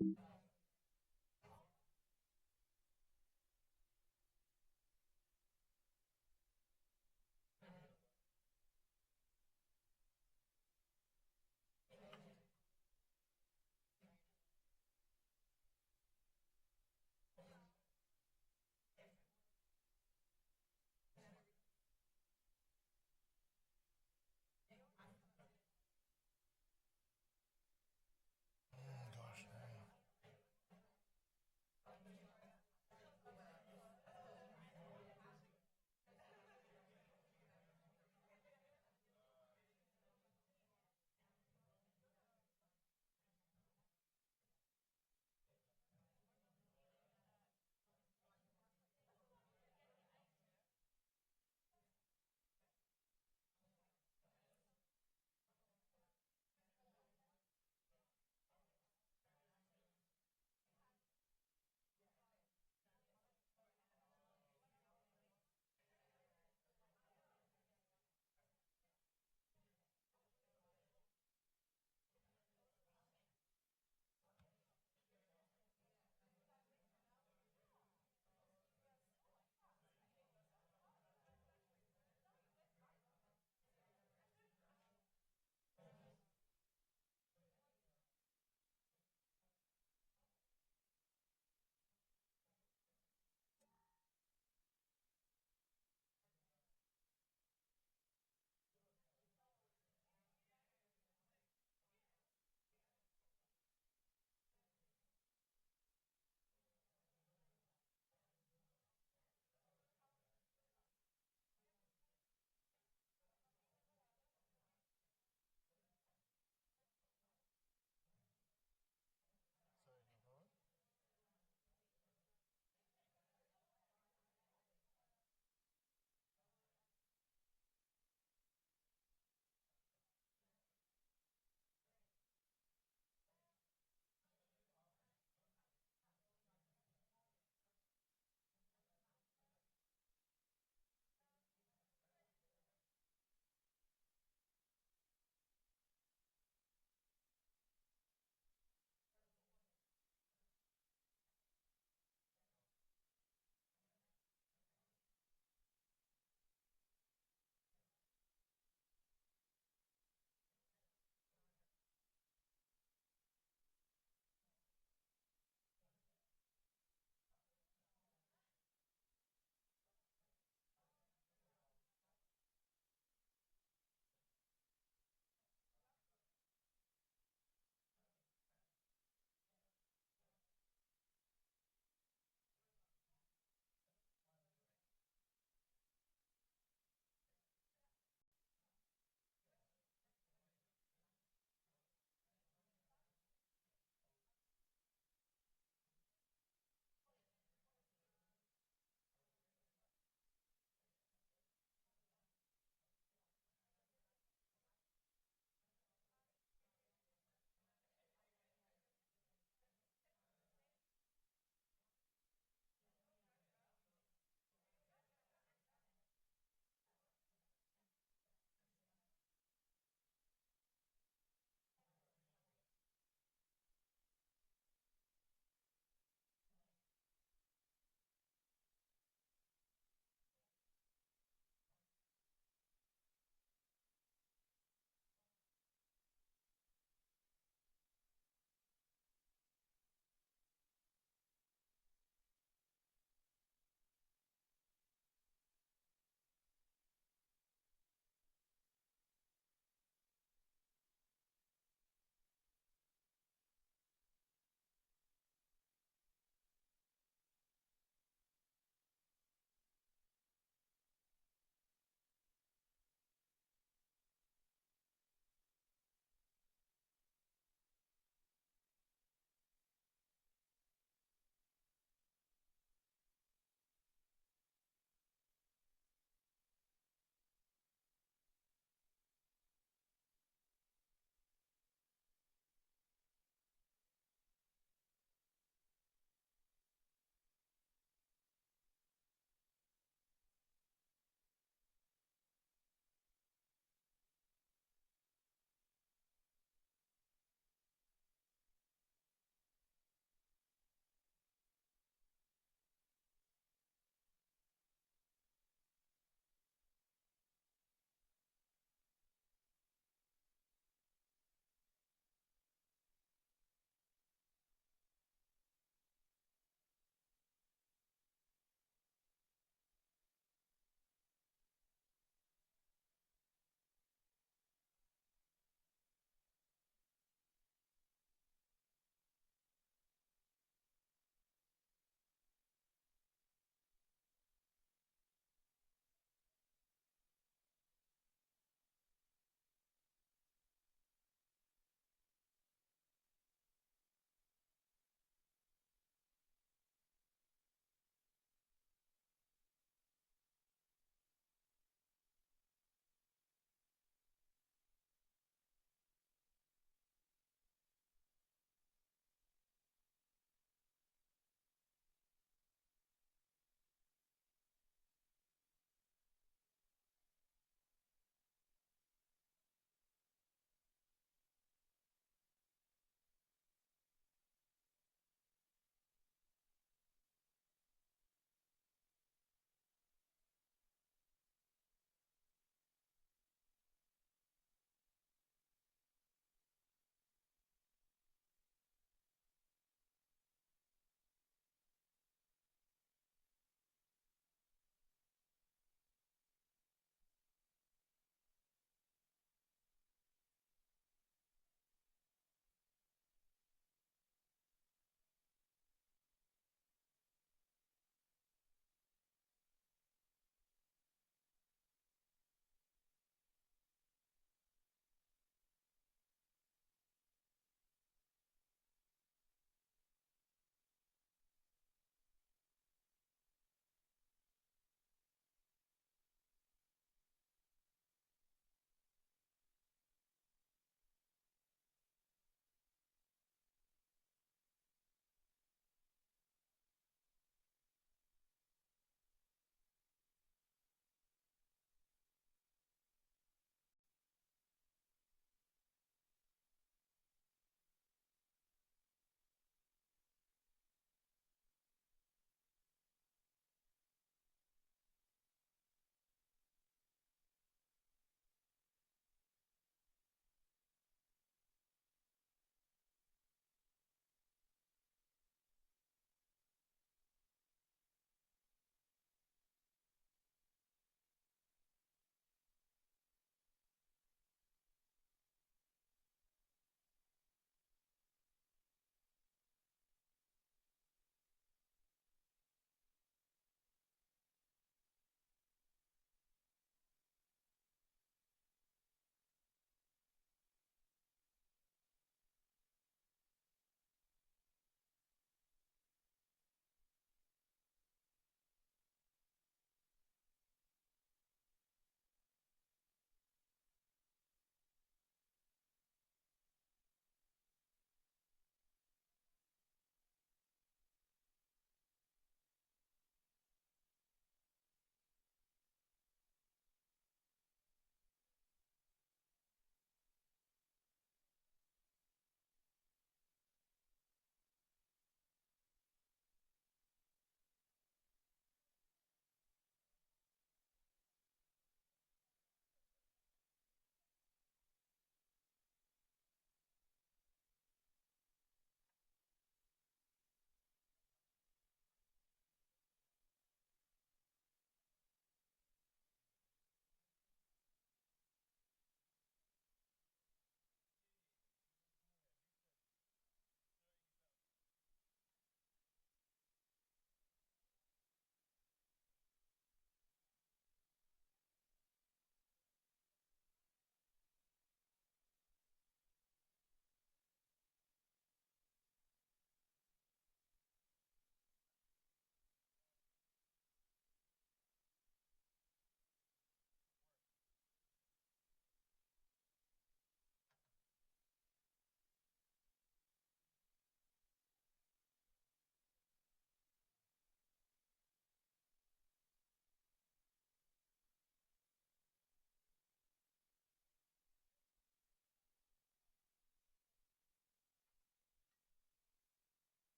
Gosh,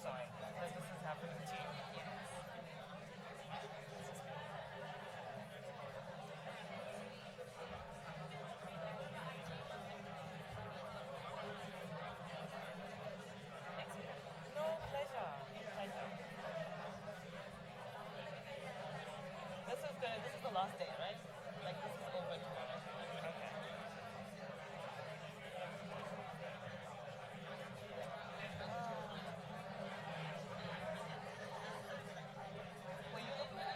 Excellent. That this is happening to you. No, pleasure. Pleasure. This is the last day, right? Like this is over tomorrow. Okay. Were you able to?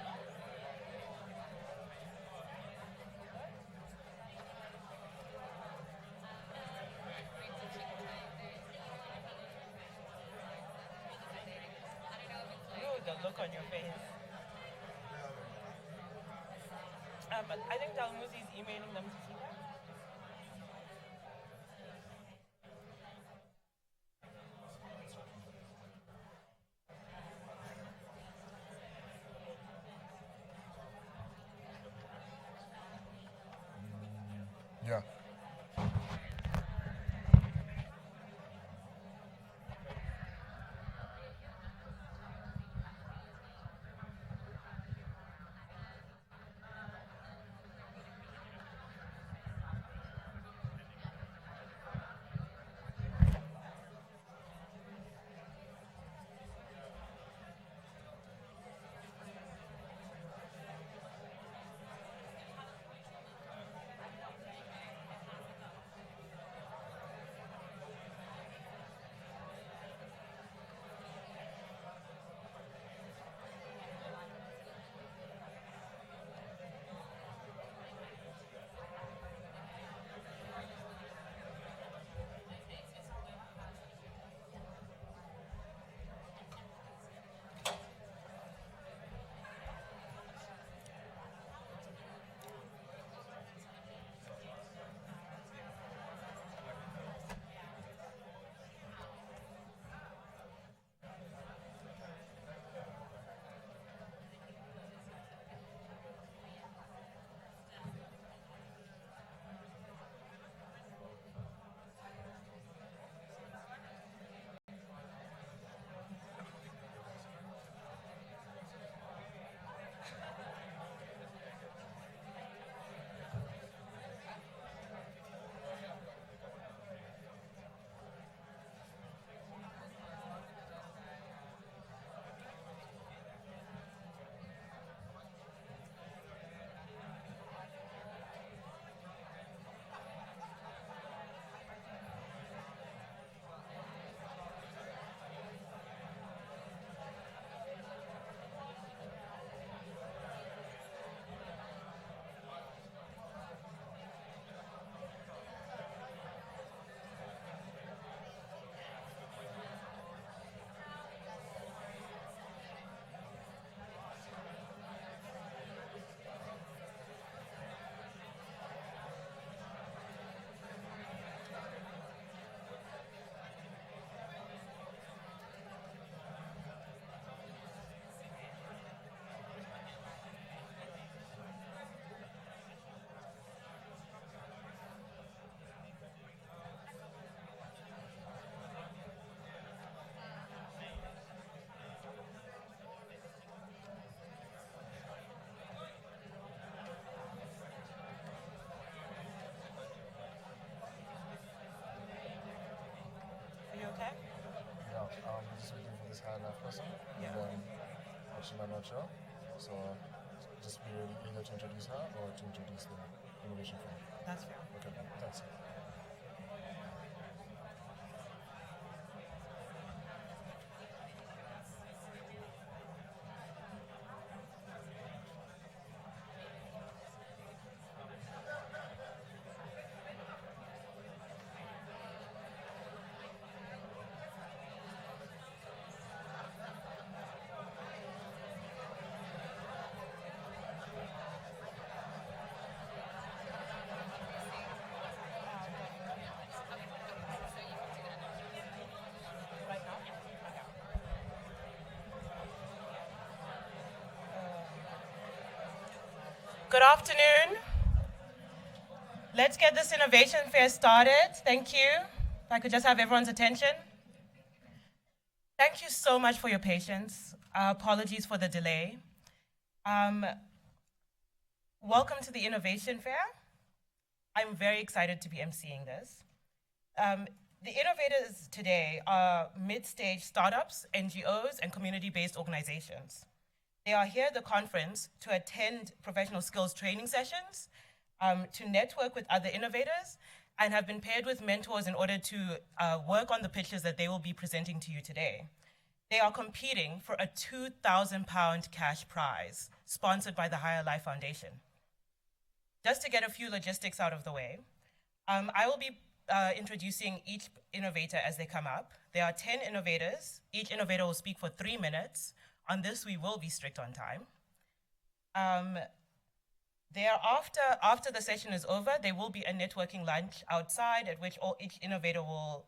No, the look on your face. I think Talmuzi is emailing them to see that. Yeah. Are you okay? Yeah. Just waiting for this higher life person. Yeah. And then she might not show. So just be ready either to introduce her or to introduce the innovation firm. That's fair. Okay, thanks. Right now? Good afternoon. Let's get this innovation fair started. Thank you. If I could just have everyone's attention. Thank you so much for your patience. Apologies for the delay. Welcome to the Innovation Fair. I'm very excited to be emceeing this. The innovators today are mid-stage startups, NGOs, and community-based organizations. They are here at the conference to attend professional skills training sessions, to network with other innovators, and have been paired with mentors in order to work on the pitches that they will be presenting to you today. They are competing for a £2,000 cash prize sponsored by the Higher Life Foundation. Just to get a few logistics out of the way, I will be introducing each innovator as they come up. There are 10 innovators. Each innovator will speak for 3 minutes. On this, we will be strict on time. After the session is over, there will be a networking lunch outside at which each innovator will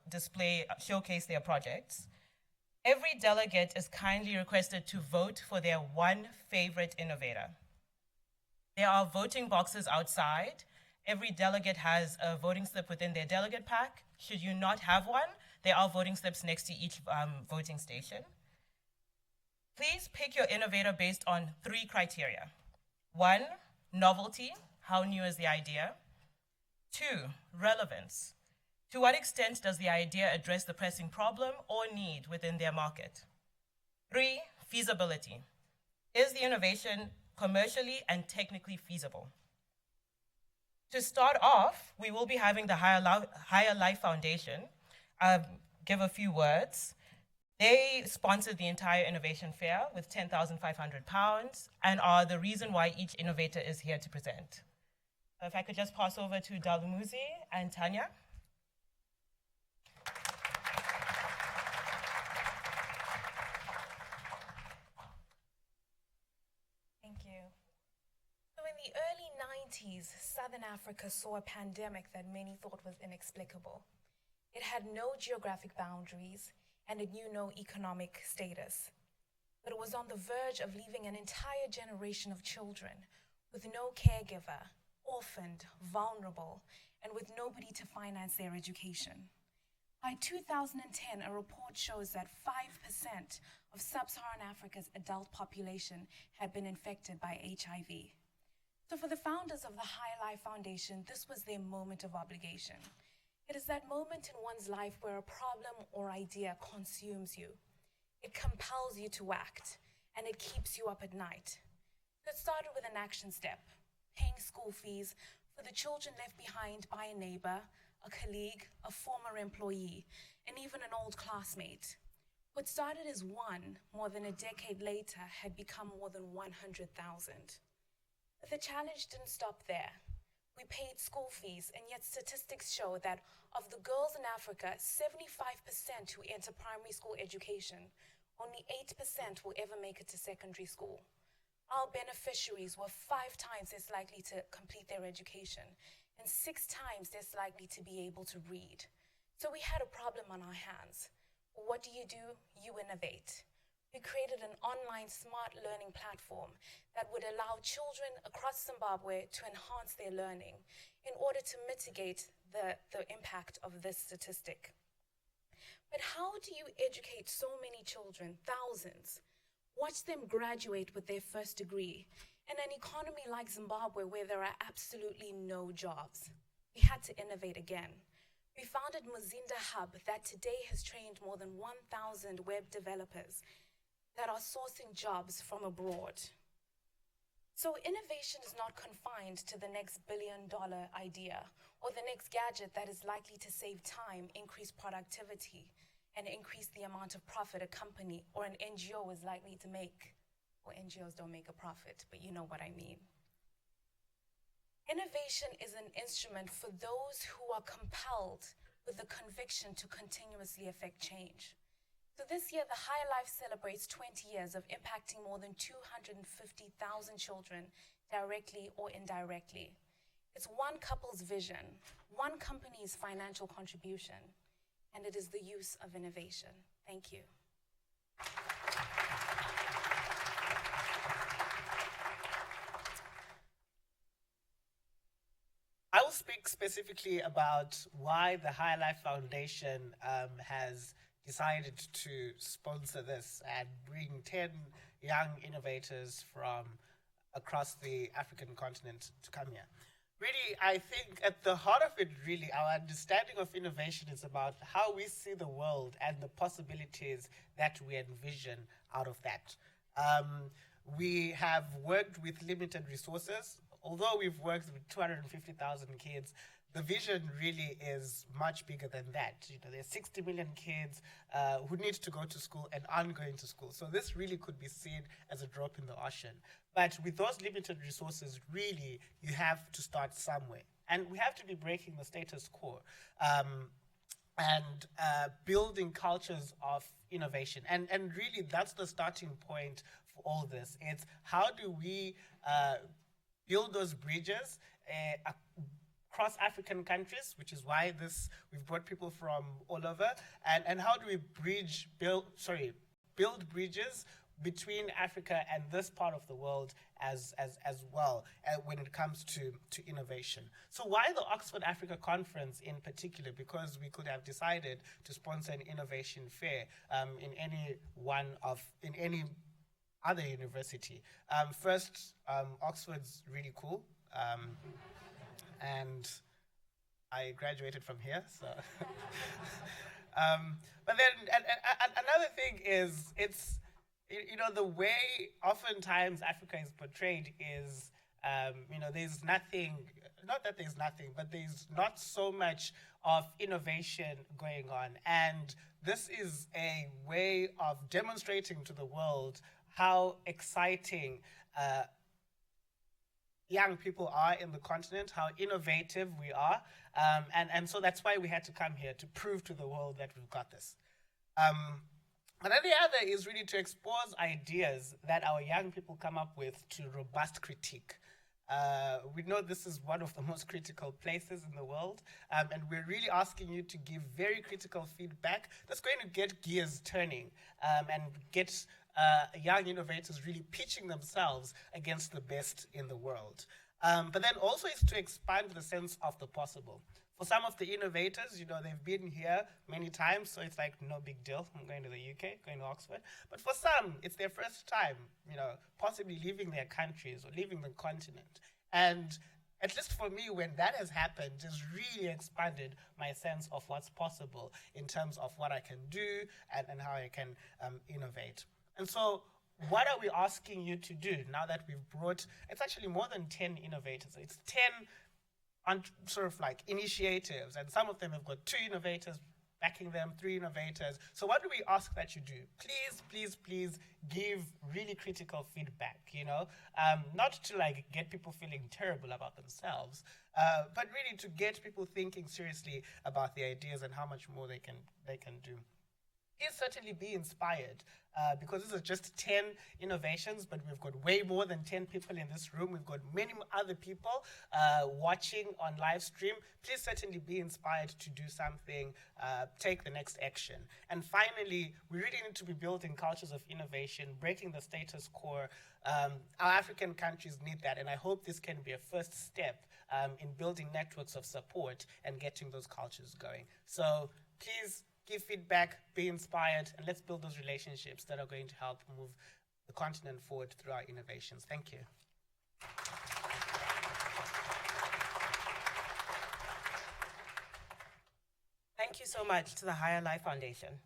showcase their projects. Every delegate is kindly requested to vote for their one favorite innovator. There are voting boxes outside. Every delegate has a voting slip within their delegate pack. Should you not have one, there are voting slips next to each voting station. Please pick your innovator based on 3 criteria. 1, novelty, how new is the idea? 2, relevance. To what extent does the idea address the pressing problem or need within their market? 3, feasibility. Is the innovation commercially and technically feasible? To start off, we will be having the Higher Life Foundation give a few words. They sponsored the entire innovation fair with £10,500 and are the reason why each innovator is here to present. If I could just pass over to Dalumuzi and Tanya. Thank you. So in the early 90s, Southern Africa saw a pandemic that many thought was inexplicable. It had no geographic boundaries, and it knew no economic status. But it was on the verge of leaving an entire generation of children with no caregiver, orphaned, vulnerable, and with nobody to finance their education. By 2010, a report shows that 5% of sub-Saharan Africa's adult population had been infected by HIV. So for the founders of the High Life Foundation, this was their moment of obligation. It is that moment in one's life where a problem or idea consumes you. It compels you to act, and it keeps you up at night. So it started with an action step, paying school fees for the children left behind by a neighbor, a colleague, a former employee, and even an old classmate. What started as one, more than a decade later, had become more than 100,000. But the challenge didn't stop there. We paid school fees, and yet statistics show that of the girls in Africa, 75% who enter primary school education, only 8% will ever make it to secondary school. Our beneficiaries were 5 times less likely to complete their education and 6 times less likely to be able to read. So we had a problem on our hands. What do? You innovate. We created an online smart learning platform that would allow children across Zimbabwe to enhance their learning in order to mitigate the impact of this statistic. But how do you educate so many children, thousands, watch them graduate with their first degree in an economy like Zimbabwe where there are absolutely no jobs? We had to innovate again. We founded Muzinda Hub that today has trained more than 1,000 web developers that are sourcing jobs from abroad. So innovation is not confined to the next billion-dollar idea or the next gadget that is likely to save time, increase productivity, and increase the amount of profit a company or an NGO is likely to make. Well, NGOs don't make a profit, but you know what I mean. Innovation is an instrument for those who are compelled with the conviction to continuously affect change. So this year, the High Life celebrates 20 years of impacting more than 250,000 children directly or indirectly. It's one couple's vision, one company's financial contribution, and it is the use of innovation. Thank you. I will speak specifically about why the High Life Foundation has decided to sponsor this and bring 10 young innovators from across the African continent to come here. Really, I think at the heart of it, really, our understanding of innovation is about how we see the world and the possibilities that we envision out of that. We have worked with limited resources. Although we've worked with 250,000 kids, the vision really is much bigger than that. You know, there's 60 million kids who need to go to school and aren't going to school. So this really could be seen as a drop in the ocean. But with those limited resources, really, you have to start somewhere. And we have to be breaking the status quo and building cultures of innovation. And really, that's the starting point for all this. It's how do we build those bridges across African countries, which is why we've brought people from all over, and how do we build bridges between Africa and this part of the world as well when it comes to innovation. So why the Oxford Africa Conference in particular? Because we could have decided to sponsor an innovation fair in any other university. First, Oxford's really cool. And I graduated from here, so. But then another thing is, the way oftentimes Africa is portrayed is, there's nothing, not that there's nothing, but there's not so much of innovation going on. And this is a way of demonstrating to the world how exciting young people are in the continent, how innovative we are. And so that's why we had to come here, to prove to the world that we've got this. And then the other is really to expose ideas that our young people come up with to robust critique. We know this is one of the most critical places in the world, and we're really asking you to give very critical feedback that's going to get gears turning and get young innovators really pitching themselves against the best in the world. But then also is to expand the sense of the possible. For some of the innovators, they've been here many times, so it's like no big deal. I'm going to the UK, going to Oxford. But for some, it's their first time, possibly leaving their countries or leaving the continent. And at least for me, when that has happened, it's really expanded my sense of what's possible in terms of what I can do and how I can innovate. And so what are we asking you to do now that we've brought, it's actually more than 10 innovators. It's 10 sort of like initiatives, and some of them have got 2 innovators backing them, 3 innovators. So what do we ask that you do? Please give really critical feedback, not to like get people feeling terrible about themselves, but really to get people thinking seriously about the ideas and how much more they can do. Please certainly be inspired because these are just 10 innovations, but we've got way more than 10 people in this room. We've got many other people watching on live stream. Please certainly be inspired to do something, take the next action. And finally, we really need to be building cultures of innovation, breaking the status quo. Our African countries need that, and I hope this can be a first step in building networks of support and getting those cultures going. So please, give feedback, be inspired, and let's build those relationships that are going to help move the continent forward through our innovations. Thank you. Thank you so much to the Higher Life Foundation.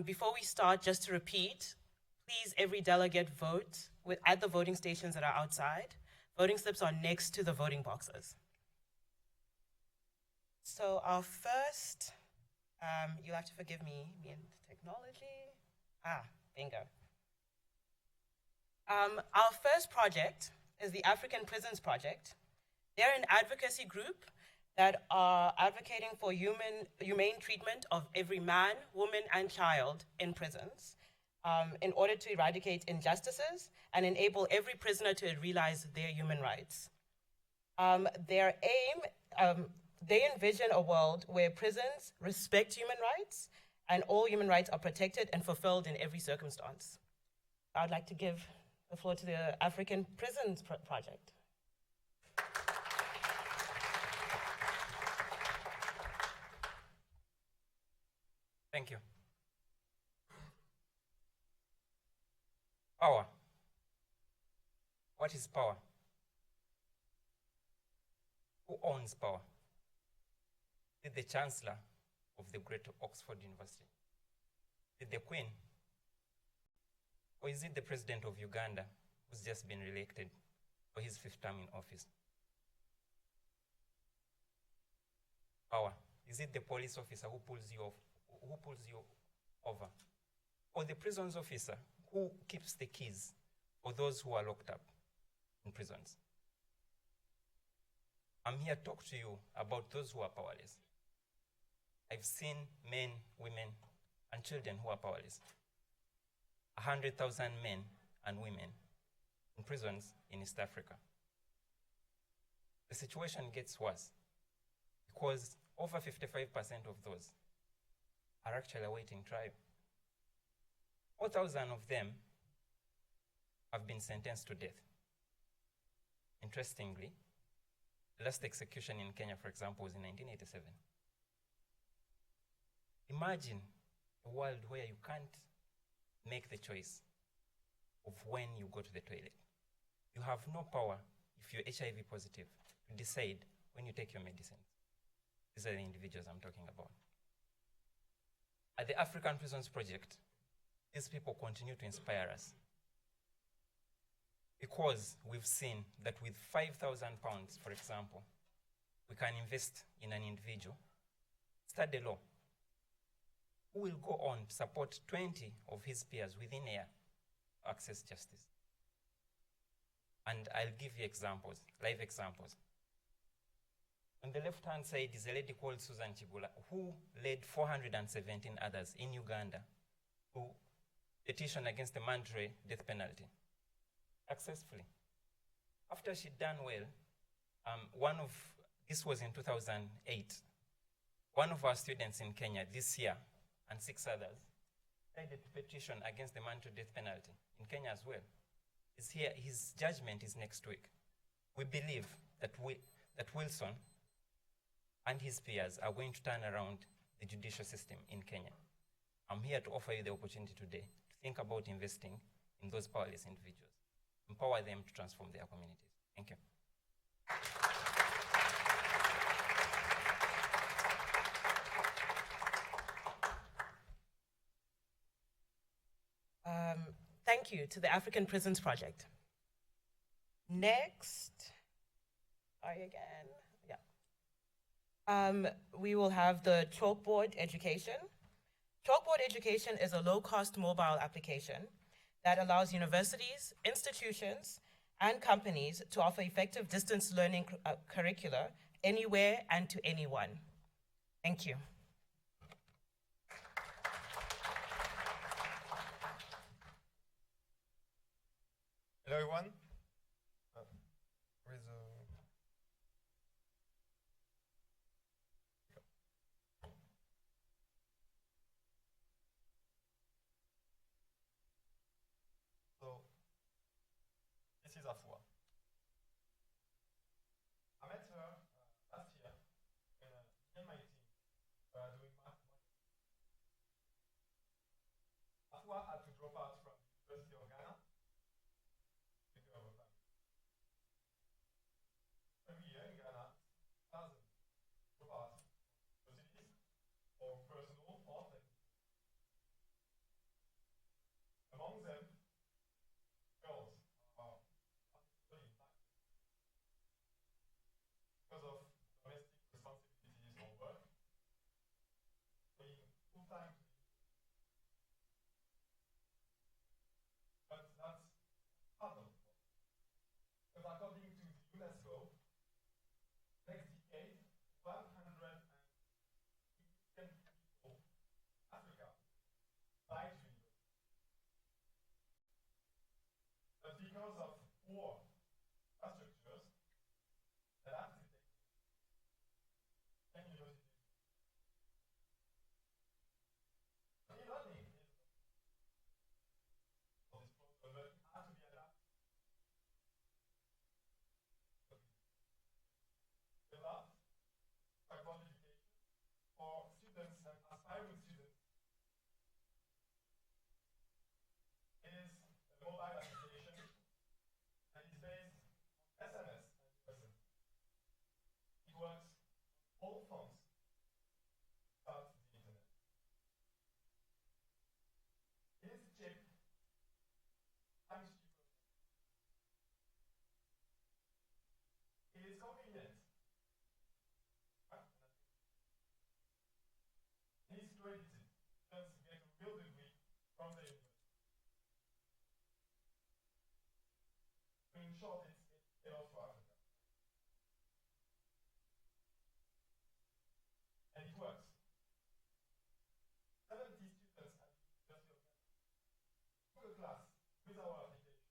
Before we start, just to repeat, please, every delegate vote at the voting stations that are outside. Voting slips are next to the voting boxes. So our first... you'll have to forgive me and technology. Bingo. Our first project is the African Prisons Project. They're an advocacy group that are advocating for humane treatment of every man, woman, and child in prisons in order to eradicate injustices and enable every prisoner to realize their human rights. Their aim, they envision a world where prisons respect human rights and all human rights are protected and fulfilled in every circumstance. I'd like to give the floor to the African Prisons Project. Thank you. Power. What is power? Who owns power? Is it the Chancellor of the Great Oxford University? Is it the Queen? Or is it the President of Uganda who's just been re-elected for his 5th term in office? Power. Is it the police officer who pulls you over? Or the prisons officer who keeps the keys for those who are locked up in prisons? I'm here to talk to you about those who are powerless. I've seen men, women, and children who are powerless. 100,000 men and women in prisons in East Africa. The situation gets worse because over 55% of those are actually awaiting trial. 4,000 of them have been sentenced to death. Interestingly, the last execution in Kenya, for example, was in 1987. Imagine a world where you can't make the choice of when you go to the toilet. You have no power, if you're HIV positive, to decide when you take your medicines. These are the individuals I'm talking about. At the African Prisons Project, these people continue to inspire us because we've seen that with £5,000, for example, we can invest in an individual, study law, who will go on to support 20 of his peers within a year to access justice. And I'll give you examples, live examples. On the left-hand side is a lady called Susan Chigula, who led 417 others in Uganda who petitioned against the mandatory death penalty successfully. After she'd done well, this was in 2008, one of our students in Kenya this year and 6 others tried a petition against the mandatory death penalty in Kenya as well. His judgment is next week. We believe that Wilson and his peers are going to turn around the judicial system in Kenya. I'm here to offer you the opportunity today to think about investing in those powerless individuals, empower them to transform their communities. Thank you. Thank you to the African Prisons Project. Next, we will have the Chalkboard Education. Chalkboard Education is a low-cost mobile application that allows universities, institutions, and companies to offer effective distance learning curricula anywhere and to anyone. Thank you. Hello everyone. So this is Afua. I met her last year when me and my team were doing math. Afua had to drop out from the University of Ghana. Every year in Ghana, thousands drop out from universities for personal or technical. Among them, girls are particularly impacted because of domestic responsibilities or work, being full-time. But that's part of the problem. Because according to the UNESCO, next decade, 100 million people in Africa die to university. But because of poor infrastructures, that active technology, universities. E-learning is for this problem, but it has to be adapted. Developed Chalkboard Education for students and aspiring students. It is a mobile graduated students get a real degree from the university. In short, it's tailored for Africa. And it works. 70 students at the University of Ghana took a class with our application.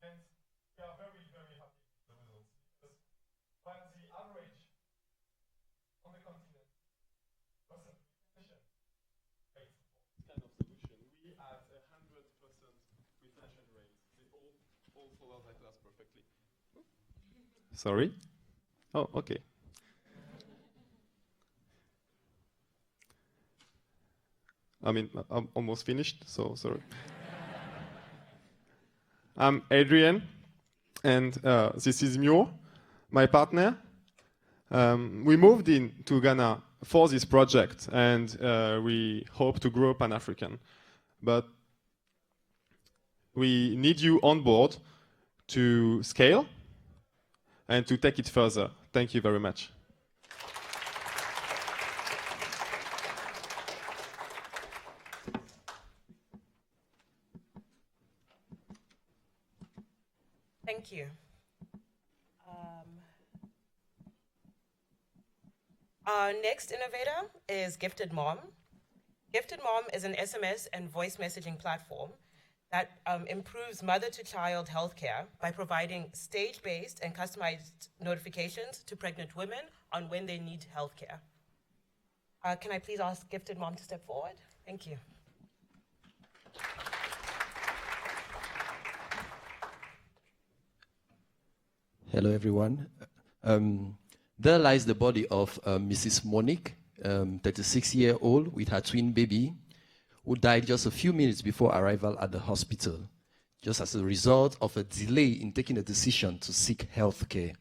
And we are very, very happy with the results because while the average on the continent wasn't retention rate Kind of solution. We at 100% retention rate. They all follow that class perfectly. Sorry? Oh, okay. I mean, I'm almost finished, so sorry. I'm Adrian, and this is Mio, my partner. We moved into Ghana for this project, and we hope to grow Pan-African. But we need you on board to scale and to take it further. Thank you very much. Thank you. Our next innovator is Gifted Mom. Gifted Mom is an SMS and voice messaging platform that improves mother-to-child healthcare by providing stage-based and customized notifications to pregnant women on when they need healthcare. Can I please ask Gifted Mom to step forward? Thank you. Hello, everyone. There lies the body of Mrs. Monique, 36-year-old with her twin baby, who died just a few minutes before arrival at the hospital, just as a result of a delay in taking a decision to seek health care.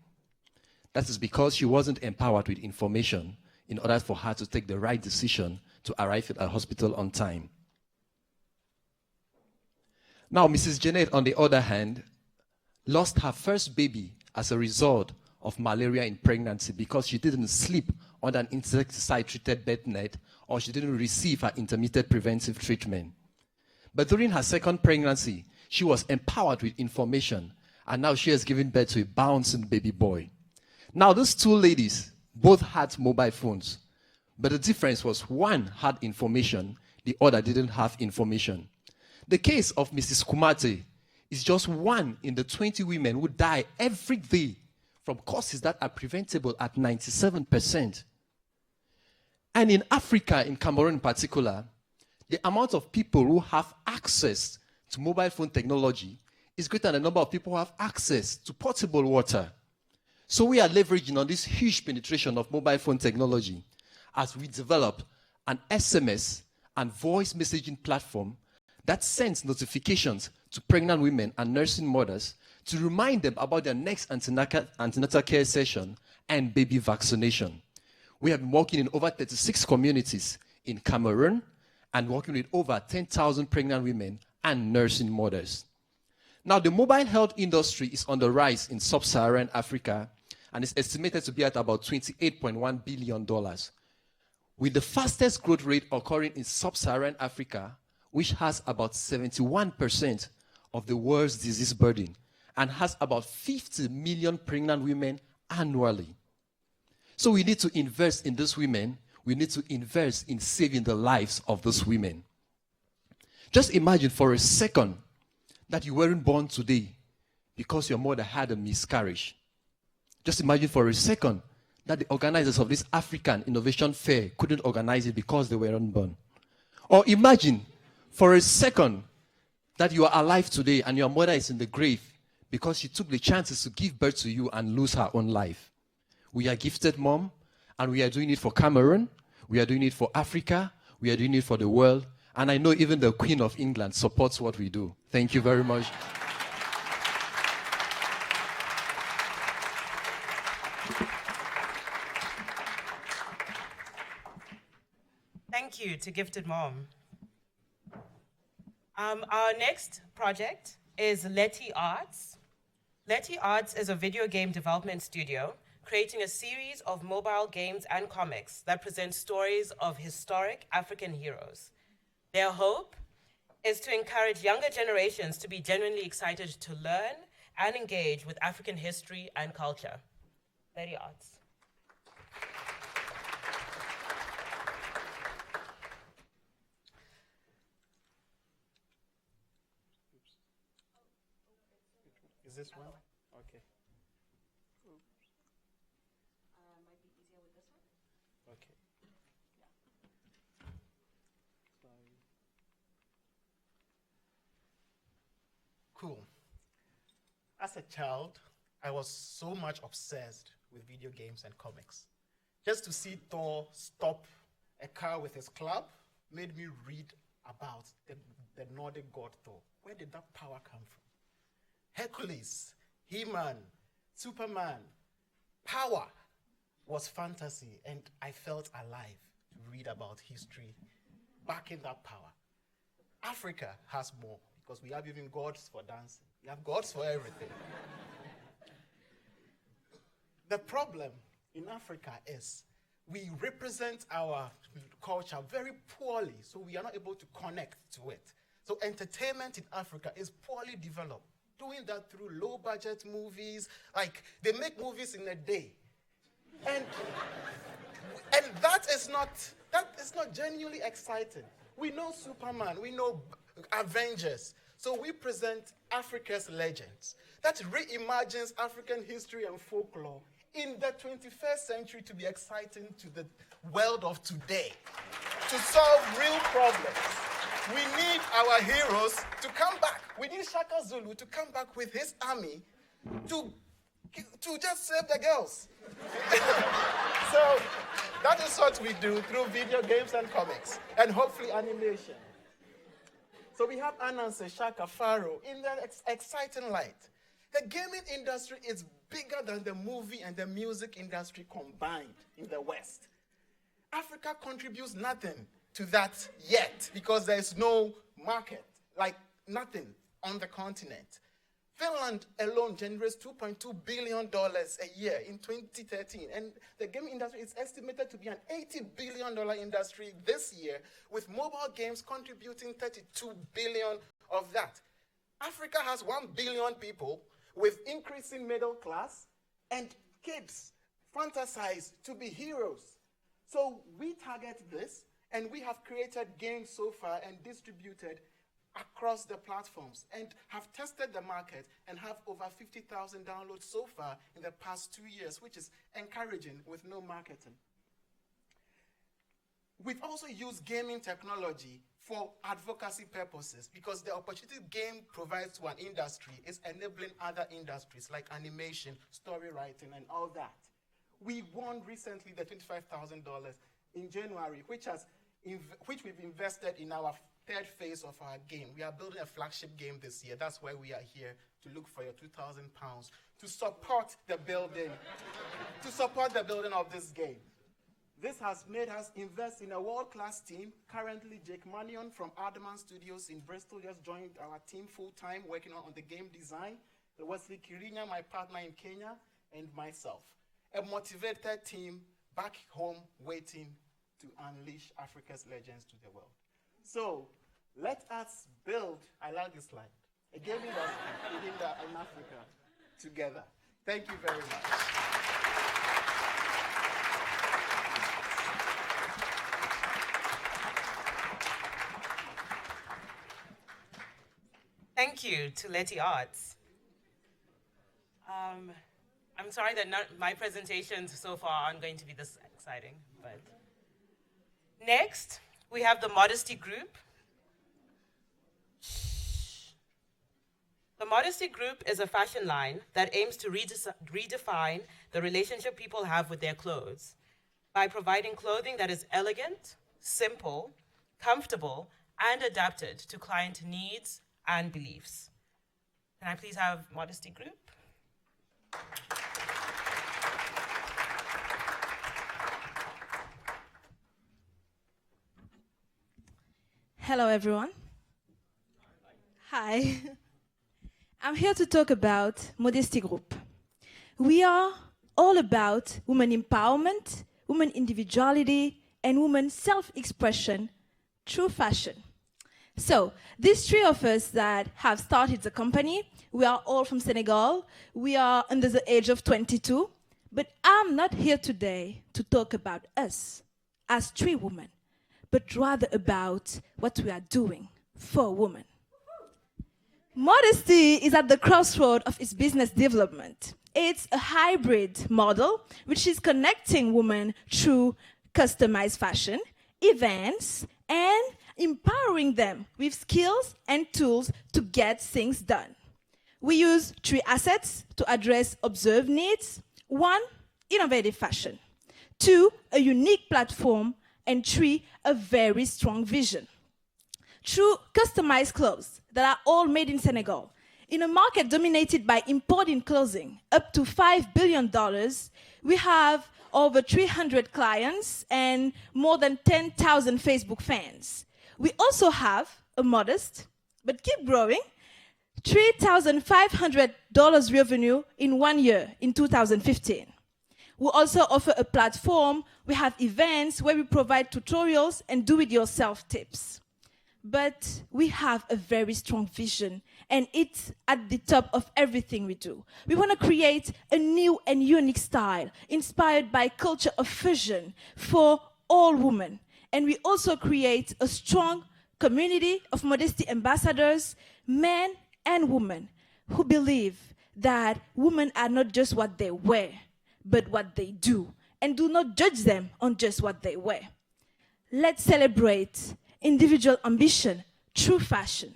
That is because she wasn't empowered with information in order for her to take the right decision to arrive at a hospital on time. Now, Mrs. Janet, on the other hand, lost her first baby as a result of malaria in pregnancy because she didn't sleep on an insecticide-treated bed net or she didn't receive her intermittent preventive treatment. But during her second pregnancy, she was empowered with information, and now she has given birth to a bouncing baby boy. Now, these two ladies both had mobile phones, but the difference was one had information, the other didn't have information. The case of Mrs. Kumate is just one in the 20 women who die every day from causes that are preventable at 97%. And in Africa, in Cameroon in particular, the amount of people who have access to mobile phone technology is greater than the number of people who have access to potable water. So we are leveraging on this huge penetration of mobile phone technology as we develop an SMS and voice messaging platform that sends notifications to pregnant women and nursing mothers to remind them about their next antenatal care session and baby vaccination. We have been working in over 36 communities in Cameroon and working with over 10,000 pregnant women and nursing mothers. Now, the mobile health industry is on the rise in sub-Saharan Africa and is estimated to be at about $28.1 billion, with the fastest growth rate occurring in sub-Saharan Africa, which has about 71% of the world's disease burden and has about 50 million pregnant women annually. So we need to invest in these women. We need to invest in saving the lives of those women. Just imagine for a second that you weren't born today because your mother had a miscarriage. Just imagine for a second that the organizers of this African Innovation Fair couldn't organize it because they weren't born. Or imagine for a second that you are alive today and your mother is in the grave because she took the chances to give birth to you and lose her own life. We are Gifted Mom, and we are doing it for Cameroon, we are doing it for Africa, we are doing it for the world, and I know even the Queen of England supports what we do. Thank you very much. Thank you to Gifted Mom. Our next project is Leti Arts. Leti Arts is a video game development studio creating a series of mobile games and comics that present stories of historic African heroes. Their hope is to encourage younger generations to be genuinely excited to learn and engage with African history and culture. Leti Arts. Is this one? Okay. Might be easier with this one. Okay. Cool. As a child, I was so much obsessed with video games and comics. Just to see Thor stop a car with his club made me read about the Nordic god Thor. Where did that power come from? Hercules, He-Man, Superman. Power was fantasy, and I felt alive to read about history backing that power. Africa has more, because we have even gods for dancing. We have gods for everything. The problem in Africa is we represent our culture very poorly, so we are not able to connect to it. So entertainment in Africa is poorly developed. Doing that through low-budget movies, like they make movies in a day. And that is not genuinely exciting. We know Superman, we know Avengers. So we present Africa's legends. That reimagines African history and folklore in the 21st century to be exciting to the world of today, to solve real problems. We need our heroes to come back. We need Shaka Zulu to come back with his army to just save the girls. So that is what we do through video games and comics, and hopefully animation. So we have Anansi, Shaka, Pharaoh in that exciting light. The gaming industry is bigger than the movie and the music industry combined in the West. Africa contributes nothing to that yet because there is no market, like nothing on the continent. Finland alone generates $2.2 billion a year in 2013, and the gaming industry is estimated to be an $80 billion industry this year, with mobile games contributing $32 billion of that. Africa has 1 billion people with increasing middle class, and kids fantasize to be heroes. So we target this, and we have created games so far and distributed across the platforms and have tested the market and have over 50,000 downloads so far in the past 2 years, which is encouraging with no marketing. We've also used gaming technology for advocacy purposes because the opportunity game provides to an industry is enabling other industries like animation, story writing, and all that. We won recently the $25,000 in January, which we've invested in our third phase of our game. We are building a flagship game this year. That's why we are here, to look for your £2,000 to support the building, of this game. This has made us invest in a world-class team. Currently, Jake Manion from Ardman Studios in Bristol just joined our team full-time, working on the game design. Wesley Kirinya, my partner in Kenya, and myself. A motivated team back home waiting to unleash Africa's legends to the world. So let us build, I like this slide, a gaming industry in Africa together. Thank you very much. Thank you to Leti Arts. I'm sorry that my presentations so far aren't going to be this exciting, but next we have the Modesty Group. The Modesty Group is a fashion line that aims to redefine the relationship people have with their clothes by providing clothing that is elegant, simple, comfortable, and adapted to client needs and beliefs. Can I please have Modesty Group? Hello, everyone. Hi. I'm here to talk about Modesty Group. We are all about women empowerment, women individuality, and women self-expression through fashion. So, these three of us that have started the company, we are all from Senegal. We are under the age of 22. But I'm not here today to talk about us as three women, but rather about what we are doing for women. Modesty is at the crossroad of its business development. It's a hybrid model which is connecting women through customized fashion, events, and empowering them with skills and tools to get things done. We use three assets to address observed needs. 1, innovative fashion. 2, a unique platform. And 3, a very strong vision. Through customized clothes that are all made in Senegal, in a market dominated by importing clothing up to $5 billion, we have over 300 clients and more than 10,000 Facebook fans. We also have a modest, but keep growing, $3,500 revenue in 1 year, in 2015. We also offer a platform. We have events where we provide tutorials and do-it-yourself tips. But we have a very strong vision, and it's at the top of everything we do. We want to create a new and unique style inspired by culture of fusion for all women. And we also create a strong community of modesty ambassadors, men and women, who believe that women are not just what they wear, but what they do, and do not judge them on just what they wear. Let's celebrate individual ambition through fashion.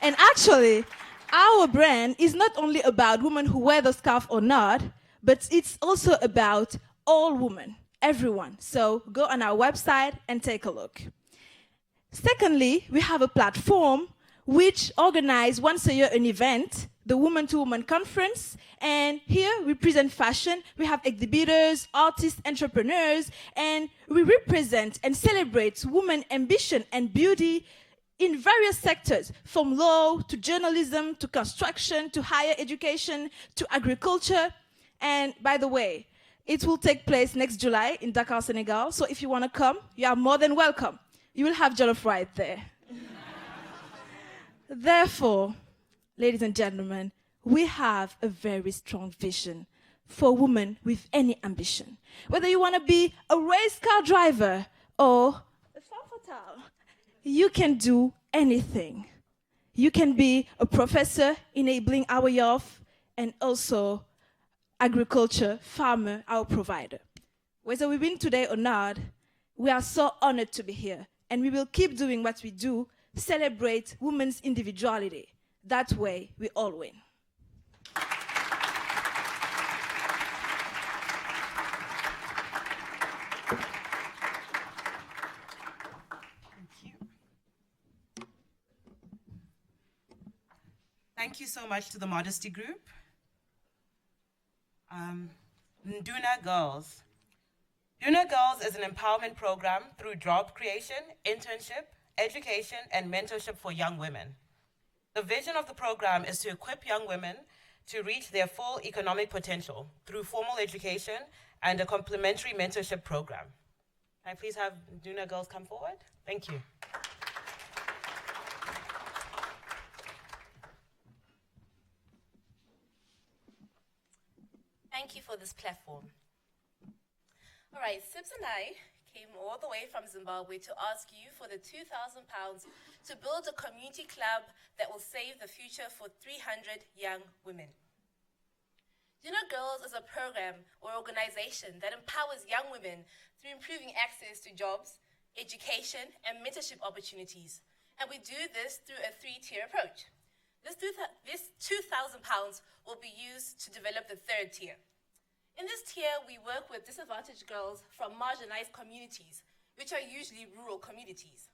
And actually, our brand is not only about women who wear the scarf or not, but it's also about all women, everyone. So go on our website and take a look. Secondly, we have a platform which organizes once a year an event, the Woman to Woman Conference, and here we present fashion. We have exhibitors, artists, entrepreneurs, and we represent and celebrate women ambition and beauty in various sectors, from law to journalism to construction to higher education to agriculture. And by the way, it will take place next July in Dakar, Senegal, so if you want to come, you are more than welcome. You will have jollof right there. Therefore, ladies and gentlemen, we have a very strong vision for women with any ambition. Whether you want to be a race car driver or a femme fatale, you can do anything. You can be a professor enabling our youth, and also agriculture, farmer, our provider. Whether we win today or not, we are so honored to be here, and we will keep doing what we do, celebrate women's individuality. That way, we all win. Thank you so much to the Modesty Group. Duna Girls. Duna Girls is an empowerment program through job creation, internship, education, and mentorship for young women. The vision of the program is to equip young women to reach their full economic potential through formal education and a complementary mentorship program. Can I please have Duna Girls come forward? Thank you. Thank you for this platform. All right, Sibs and I came all the way from Zimbabwe to ask you for the £2,000 to build a community club that will save the future for 300 young women. Duna Girls is a program or organization that empowers young women through improving access to jobs, education, and mentorship opportunities. And we do this through a 3-tier approach. This £2,000 will be used to develop the 3rd tier. In this tier, we work with disadvantaged girls from marginalized communities, which are usually rural communities.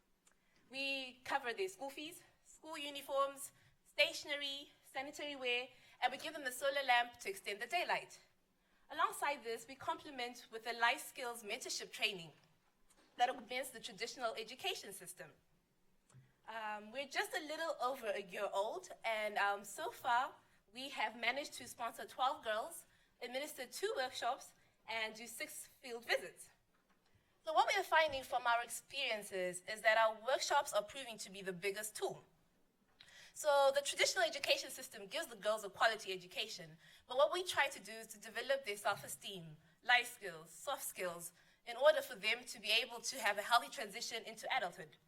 We cover their school fees, school uniforms, stationery, sanitary wear, and we give them a solar lamp to extend the daylight. Alongside this, we complement with a life skills mentorship training that augments the traditional education system. We're just a little over a year old, and so far, we have managed to sponsor 12 girls, administer 2 workshops, and do 6 field visits. So what we are finding from our experiences is that our workshops are proving to be the biggest tool. So the traditional education system gives the girls a quality education, but what we try to do is to develop their self-esteem, life skills, soft skills, in order for them to be able to have a healthy transition into adulthood.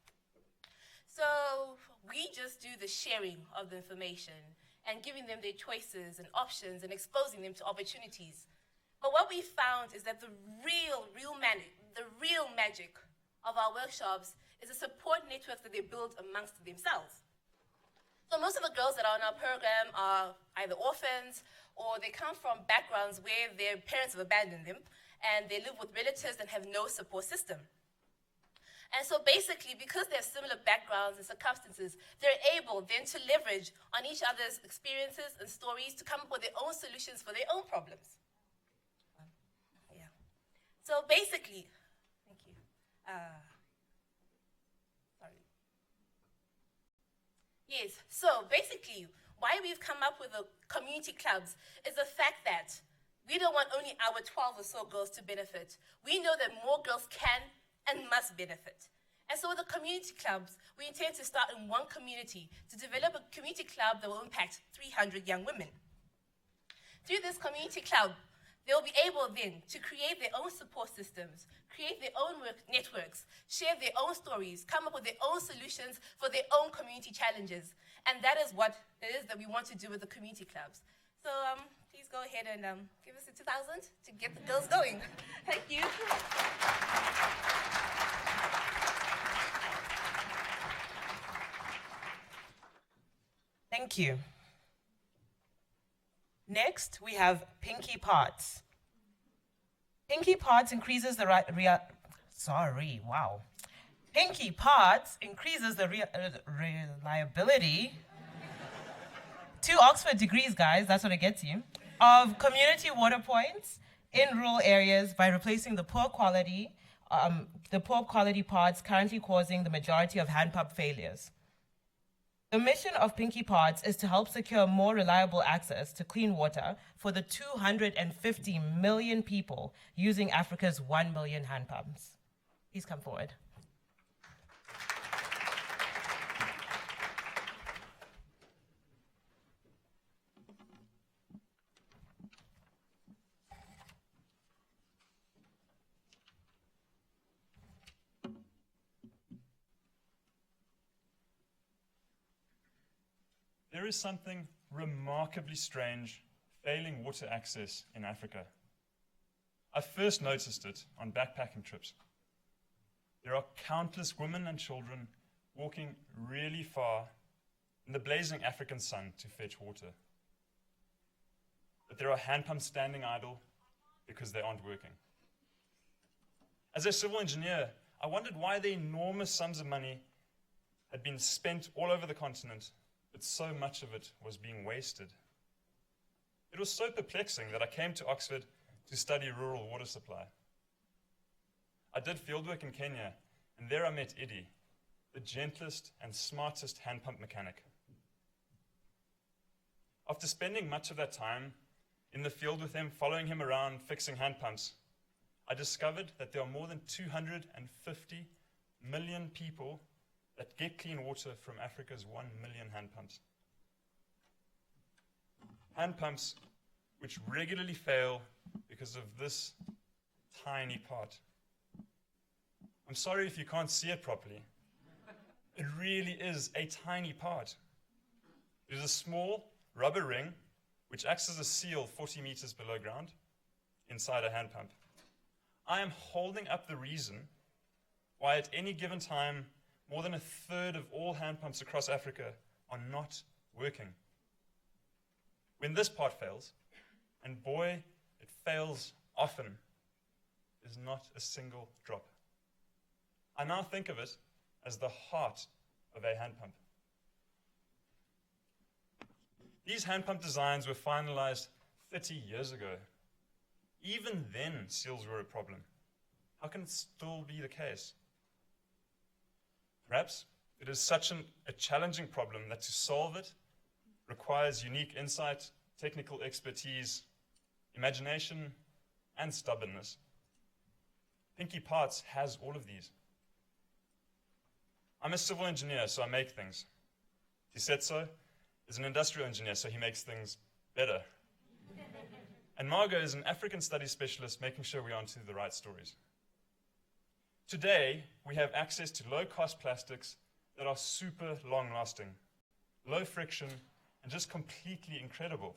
So we just do the sharing of the information and giving them their choices and options and exposing them to opportunities. But what we found is that the real magic of our workshops is the support networks that they build amongst themselves. So most of the girls that are on our program are either orphans or they come from backgrounds where their parents have abandoned them and they live with relatives and have no support system. And so basically, because they have similar backgrounds and circumstances, they're able then to leverage on each other's experiences and stories to come up with their own solutions for their own problems. Yeah. So basically, thank you. Sorry. Yes, so basically, why we've come up with the community clubs is the fact that we don't want only our 12 or so girls to benefit. We know that more girls can and must benefit. And so with the community clubs, we intend to start in one community to develop a community club that will impact 300 young women. Through this community club, they will be able then to create their own support systems, create their own networks, share their own stories, come up with their own solutions for their own community challenges. And that is what it is that we want to do with the community clubs. So please go ahead and give us a 2,000 to get the girls going. Thank you. Thank you. Next, we have Pinky Pots. Pinky Pots increases the Pinky Pots increases the reliability 2 Oxford degrees, guys, that's what it gets you, of community water points in rural areas by replacing the poor quality pots currently causing the majority of hand pump failures. The mission of Pinky Pots is to help secure more reliable access to clean water for the 250 million people using Africa's 1 million hand pumps. Please come forward. There is something remarkably strange failing water access in Africa. I first noticed it on backpacking trips. There are countless women and children walking really far in the blazing African sun to fetch water. But there are hand pumps standing idle because they aren't working. As a civil engineer, I wondered why the enormous sums of money had been spent all over the continent, but so much of it was being wasted. It was so perplexing that I came to Oxford to study rural water supply. I did fieldwork in Kenya, and there I met Idi, the gentlest and smartest hand pump mechanic. After spending much of that time in the field with him, following him around fixing hand pumps, I discovered that there are more than 250 million people that get clean water from Africa's 1 million hand pumps. Hand pumps which regularly fail because of this tiny part. I'm sorry if you can't see it properly. It really is a tiny part. It is a small rubber ring which acts as a seal 40 meters below ground inside a hand pump. I am holding up the reason why at any given time more than 1/3 of all hand pumps across Africa are not working. When this part fails, and boy, it fails often, there's not a single drop. I now think of it as the heart of a hand pump. These hand pump designs were finalized 30 years ago. Even then, seals were a problem. How can it still be the case? Perhaps it is such a challenging problem that to solve it requires unique insight, technical expertise, imagination, and stubbornness. Pinky Parts has all of these. I'm a civil engineer, so I make things. Tisetso is an industrial engineer, so he makes things better. And Margot is an African studies specialist, making sure we're onto the right stories. Today, we have access to low-cost plastics that are super long-lasting, low friction, and just completely incredible.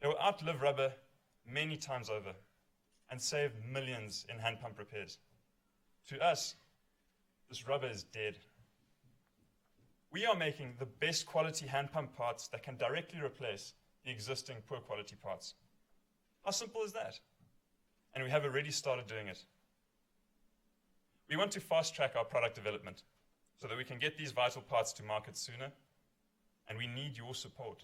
They will outlive rubber many times over and save millions in hand pump repairs. To us, this rubber is dead. We are making the best quality hand pump parts that can directly replace the existing poor quality parts. How simple is that? And we have already started doing it. We want to fast track our product development so that we can get these vital parts to market sooner, and we need your support.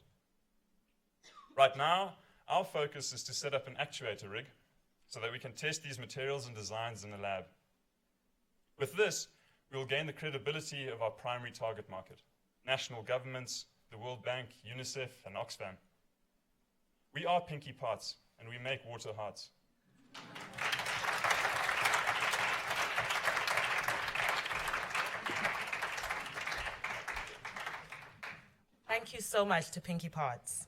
Right now, our focus is to set up an actuator rig so that we can test these materials and designs in the lab. With this, we will gain the credibility of our primary target market, national governments, the World Bank, UNICEF, and Oxfam. We are Pinky Parts, and we make water hearts. Thank you so much to Pinky Parts.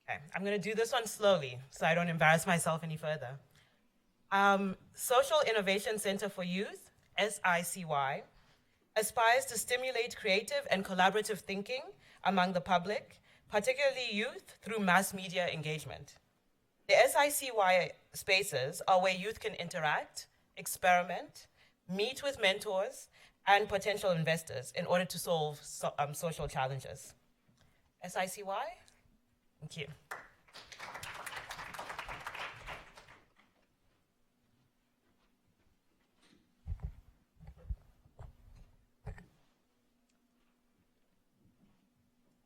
Okay, I'm going to do this one slowly so I don't embarrass myself any further. Social Innovation Center for Youth, SICY, aspires to stimulate creative and collaborative thinking among the public, particularly youth, through mass media engagement. The SICY spaces are where youth can interact, experiment, meet with mentors, and potential investors in order to solve social challenges. SICY, thank you.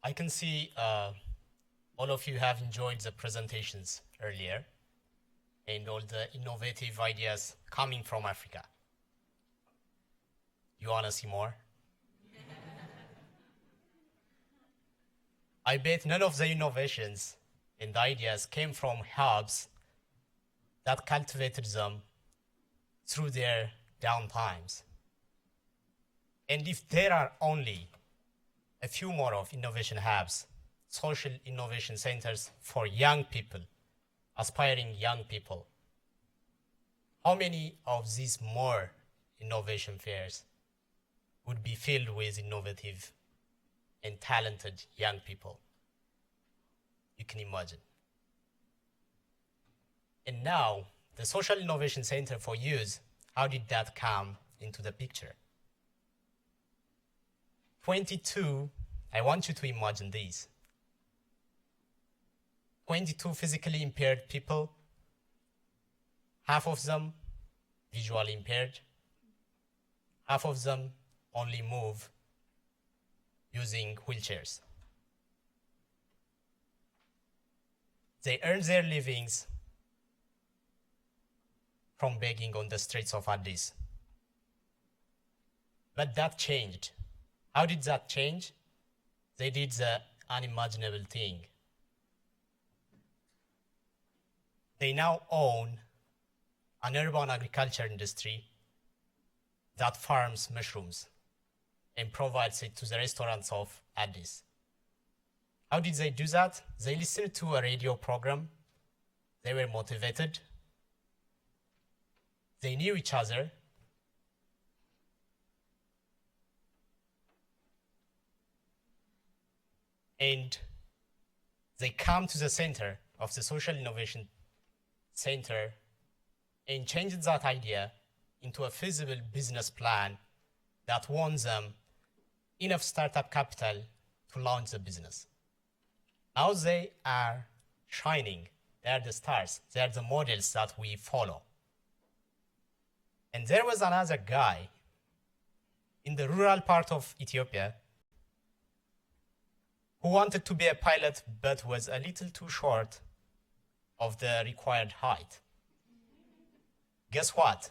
I can see all of you have enjoyed the presentations earlier and all the innovative ideas coming from Africa. You want to see more? I bet none of the innovations and ideas came from hubs that cultivated them through their downtimes. And if there are only a few more of innovation hubs, social innovation centers for young people, aspiring young people, how many of these more innovation fairs would be filled with innovative and talented young people? You can imagine. And now, the Social Innovation Center for Youth, how did that come into the picture? 22, I want you to imagine this. 22 physically impaired people, half of them visually impaired, half of them only move using wheelchairs. They earn their livings from begging on the streets of Addis. But that changed. How did that change? They did the unimaginable thing. They now own an urban agriculture industry that farms mushrooms and provides it to the restaurants of Addis. How did they do that? They listened to a radio program. They were motivated. They knew each other. And they come to the center of the Social Innovation Center and changed that idea into a feasible business plan that won them enough startup capital to launch the business. Now they are shining. They are the stars. They are the models that we follow. And there was another guy in the rural part of Ethiopia who wanted to be a pilot but was a little too short of the required height. Guess what?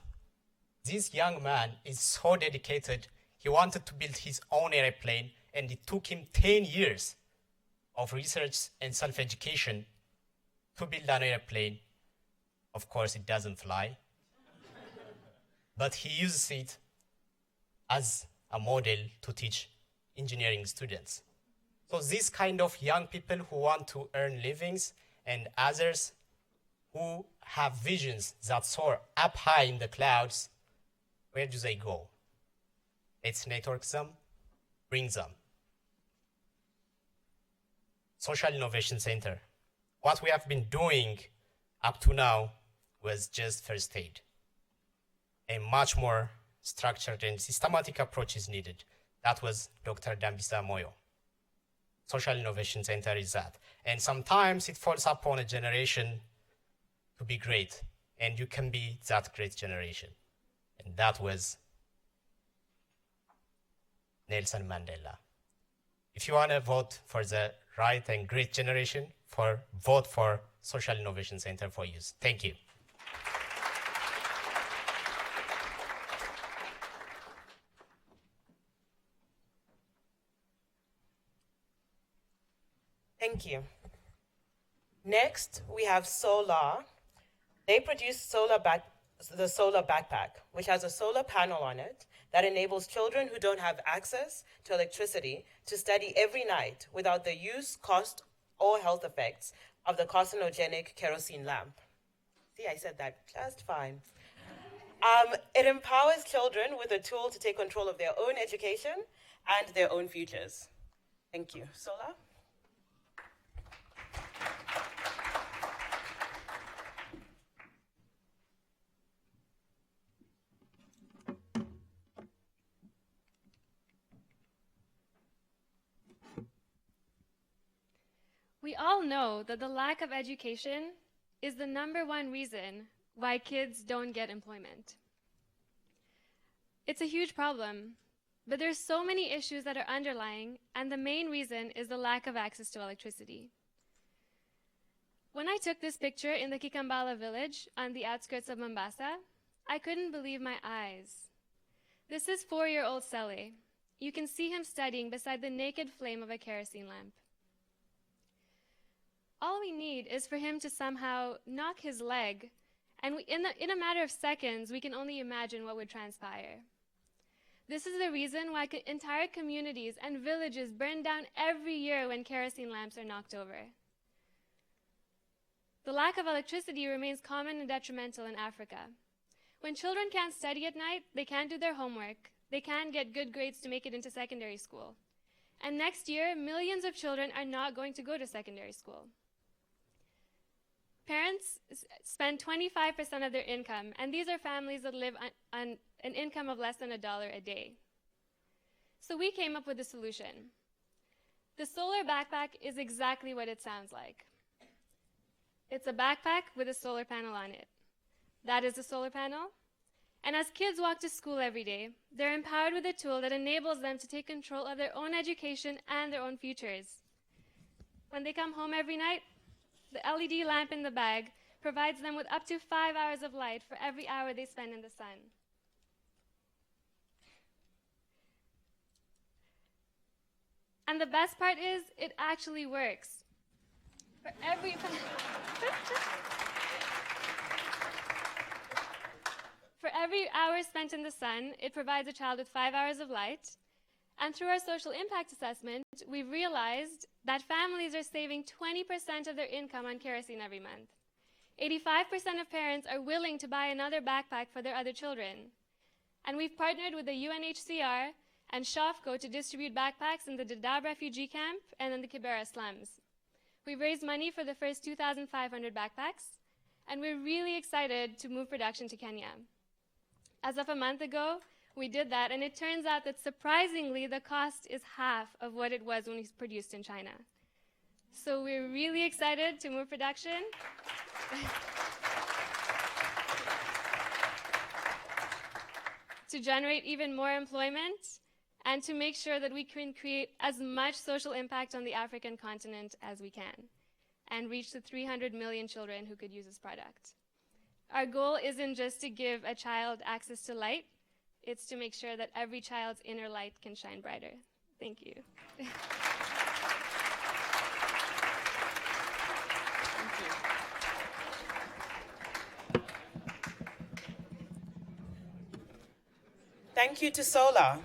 This young man is so dedicated, he wanted to build his own airplane And it took him 10 years of research and self-education to build an airplane. Of course, it doesn't fly. But he uses it as a model to teach engineering students. So these kind of young people who want to earn livings and others who have visions that soar up high in the clouds, where do they go? Let's network them, bring them. Social Innovation Center. What we have been doing up to now was just first aid. A much more structured and systematic approach is needed. That was Dr. Dambisa Moyo. Social Innovation Center is that. And sometimes it falls upon a generation to be great, and you can be that great generation. And that was Nelson Mandela. If you want to vote for the right and great generation, vote for Social Innovation Center for Youth. Thank you. Thank you. Next, we have Solar. They produce the Solar Backpack, which has a solar panel on it that enables children who don't have access to electricity to study every night without the use, cost, or health effects of the carcinogenic kerosene lamp. See, I said that just fine. It empowers children with a tool to take control of their own education and their own futures. Thank you. Solar? We all know that the lack of education is the #1 reason why kids don't get employment. It's a huge problem, but there's so many issues that are underlying, and the main reason is the lack of access to electricity. When I took this picture in the Kikambala village on the outskirts of Mombasa, I couldn't believe my eyes. This is 4-year-old Sele. You can see him studying beside the naked flame of a kerosene lamp. All we need is for him to somehow knock his leg, and in a matter of seconds, we can only imagine what would transpire. This is the reason why entire communities and villages burn down every year when kerosene lamps are knocked over. The lack of electricity remains common and detrimental in Africa. When children can't study at night, they can't do their homework, they can't get good grades to make it into secondary school. And next year, millions of children are not going to go to secondary school. Parents spend 25% of their income, and these are families that live on an income of less than $1 a day. So we came up with a solution. The solar backpack is exactly what it sounds like. It's a backpack with a solar panel on it. That is the solar panel. And as kids walk to school every day, they're empowered with a tool that enables them to take control of their own education and their own futures. When they come home every night, the LED lamp in the bag provides them with up to 5 hours of light for every hour they spend in the sun. And the best part is, it actually works. For every For every hour spent in the sun, it provides a child with 5 hours of light. And through our social impact assessment, we've realized that families are saving 20% of their income on kerosene every month. 85% of parents are willing to buy another backpack for their other children. And we've partnered with the UNHCR and Shofco to distribute backpacks in the Dadaab refugee camp and in the Kibera slums. We've raised money for the first 2,500 backpacks, and we're really excited to move production to Kenya. As of a month ago, we did that, and it turns out that surprisingly, the cost is half of what it was when we produced in China. So we're really excited to move production. To generate even more employment, and to make sure that we can create as much social impact on the African continent as we can, and reach the 300 million children who could use this product. Our goal isn't just to give a child access to light, it's to make sure that every child's inner light can shine brighter. Thank you. Thank you to Solar.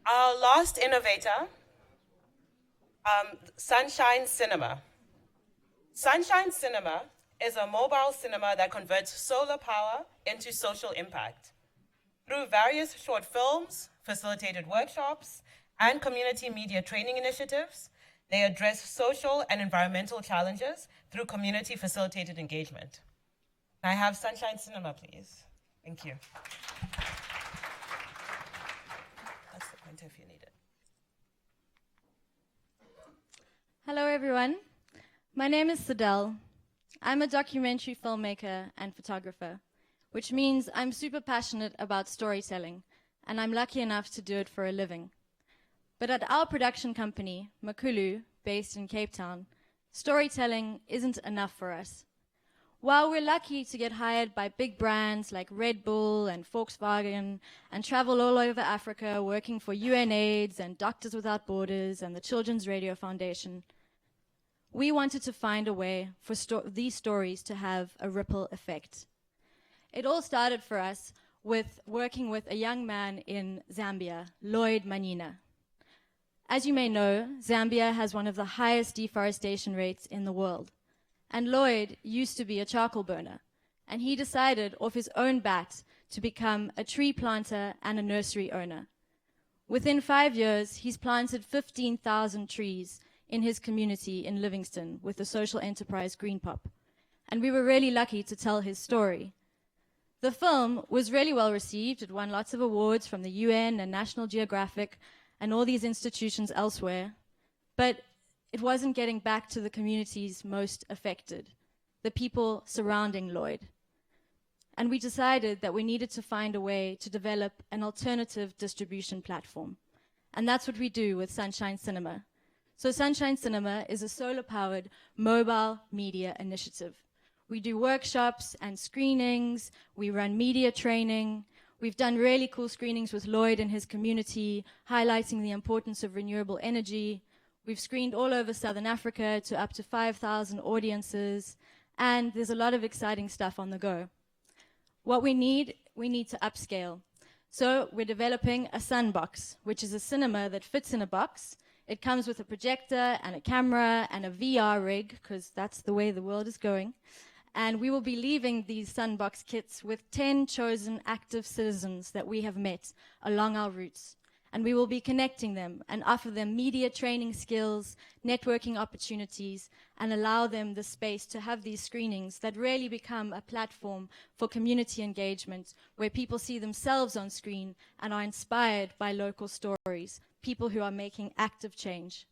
Our last innovator, Sunshine Cinema. Sunshine Cinema is a mobile cinema that converts solar power into social impact. Through various short films, facilitated workshops, and community media training initiatives, they address social and environmental challenges through community facilitated engagement. Can I have Sunshine Cinema, please? Thank you. That's the pointer if you need it. Hello, everyone. My name is Sadel. I'm a documentary filmmaker and photographer, which means I'm super passionate about storytelling, and I'm lucky enough to do it for a living. But at our production company, Makulu, based in Cape Town, storytelling isn't enough for us. While we're lucky to get hired by big brands like Red Bull and Volkswagen and travel all over Africa working for UNAIDS and Doctors Without Borders and the Children's Radio Foundation, we wanted to find a way for these stories to have a ripple effect. It all started for us with working with a young man in Zambia, Lloyd Manina. As you may know, Zambia has one of the highest deforestation rates in the world. And Lloyd used to be a charcoal burner, and he decided off his own bat to become a tree planter and a nursery owner. Within 5 years, he's planted 15,000 trees in his community in Livingston with the social enterprise Green Pop. And we were really lucky to tell his story. The film was really well received. It won lots of awards from the UN and National Geographic and all these institutions elsewhere. But it wasn't getting back to the communities most affected, the people surrounding Lloyd. And we decided that we needed to find a way to develop an alternative distribution platform. And that's what we do with Sunshine Cinema. So Sunshine Cinema is a solar-powered mobile media initiative. We do workshops and screenings, we run media training, we've done really cool screenings with Lloyd and his community, highlighting the importance of renewable energy. We've screened all over Southern Africa to up to 5,000 audiences, and there's a lot of exciting stuff on the go. What we need to upscale. So we're developing a Sunbox, which is a cinema that fits in a box. It comes with a projector and a camera and a VR rig, because that's the way the world is going. And we will be leaving these Sunbox kits with 10 chosen active citizens that we have met along our routes. And we will be connecting them and offer them media training skills, networking opportunities, and allow them the space to have these screenings that really become a platform for community engagement, where people see themselves on screen and are inspired by local stories, people who are making active change.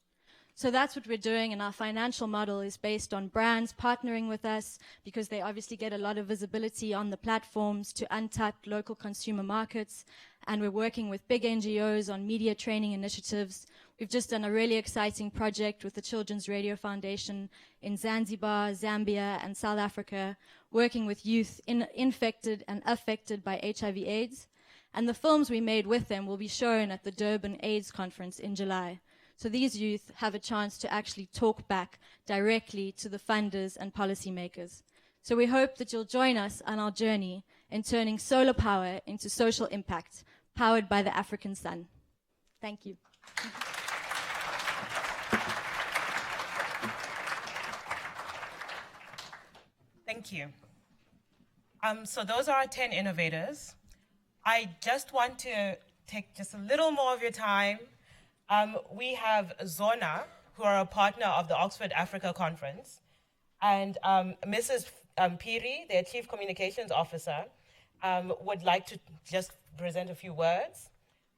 So that's what we're doing, and our financial model is based on brands partnering with us because they obviously get a lot of visibility on the platforms to untap local consumer markets, and we're working with big NGOs on media training initiatives. We've just done a really exciting project with the Children's Radio Foundation in Zanzibar, Zambia, and South Africa, working with youth infected and affected by HIV/AIDS. And the films we made with them will be shown at the Durban AIDS Conference in July. So these youth have a chance to actually talk back directly to the funders and policymakers. So we hope that you'll join us on our journey in turning solar power into social impact, powered by the African sun. Thank you. Thank you. So those are our 10 innovators. I just want to take just a little more of your time. We have Zona, who are a partner of the Oxford Africa Conference, and Mrs. Piri, their Chief Communications Officer, would like to just present a few words.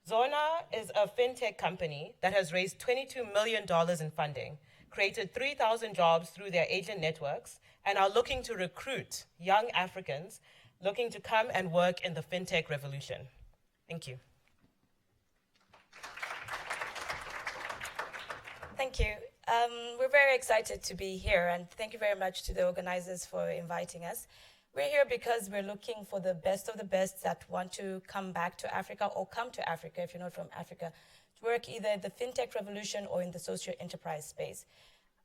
Zona is a fintech company that has raised $22 million in funding, created 3,000 jobs through their agent networks, and are looking to recruit young Africans looking to come and work in the fintech revolution. Thank you. Thank you. We're very excited to be here, and thank you very much to the organizers for inviting us. We're here because we're looking for the best of the best that want to come back to Africa or come to Africa if you're not from Africa, to work either in the fintech revolution or in the social enterprise space.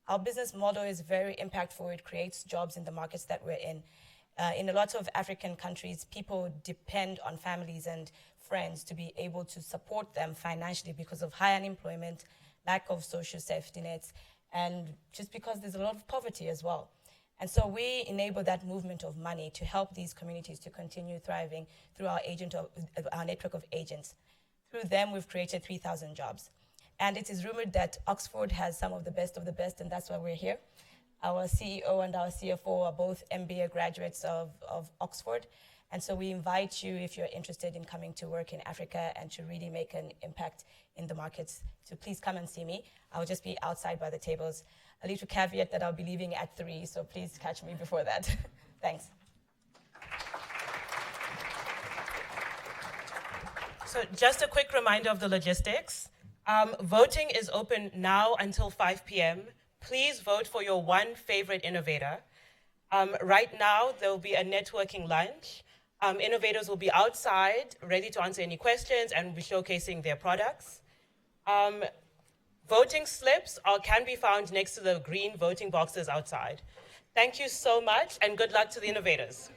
Our business model is very impactful. It creates jobs in the markets that we're in. In a lot of African countries, people depend on families and friends to be able to support them financially because of high unemployment, lack of social safety nets, and just because there's a lot of poverty as well. And so we enable that movement of money to help these communities to continue thriving through our network of agents. Through them, we've created 3,000 jobs. And it is rumored that Oxford has some of the best, and that's why we're here. Our CEO and our CFO are both MBA graduates of Oxford. And so we invite you, if you're interested in coming to work in Africa and to really make an impact in the markets, to please come and see me. I'll just be outside by the tables. A little caveat that I'll be leaving at 3, so please catch me before that. Thanks. So just a quick reminder of the logistics. Voting is open now until 5 p.m. Please vote for your one favorite innovator. Right now, there will be a networking lunch. Innovators will be outside, ready to answer any questions and will be showcasing their products. Voting slips can be found next to the green voting boxes outside. Thank you so much, and good luck to the innovators.